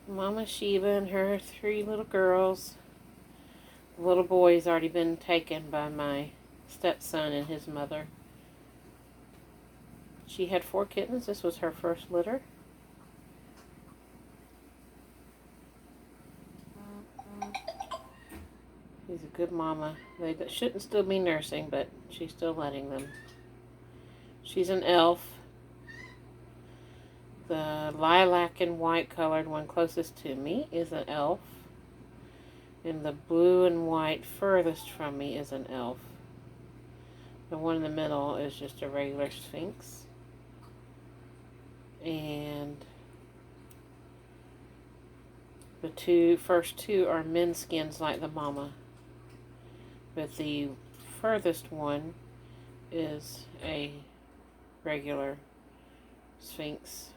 Mama Sheba and her 3 little girls. The little boy's already been taken by my stepson and his mother. She had 4 kittens. This was her first litter. She's a good mama. They shouldn't still be nursing, but she's still letting them. She's an elf. The lilac and white colored one closest to me is an elf. And the blue and white furthest from me is an elf. The one in the middle is just a regular sphinx. And the first two are men skins like the mama. But the furthest one is a regular sphinx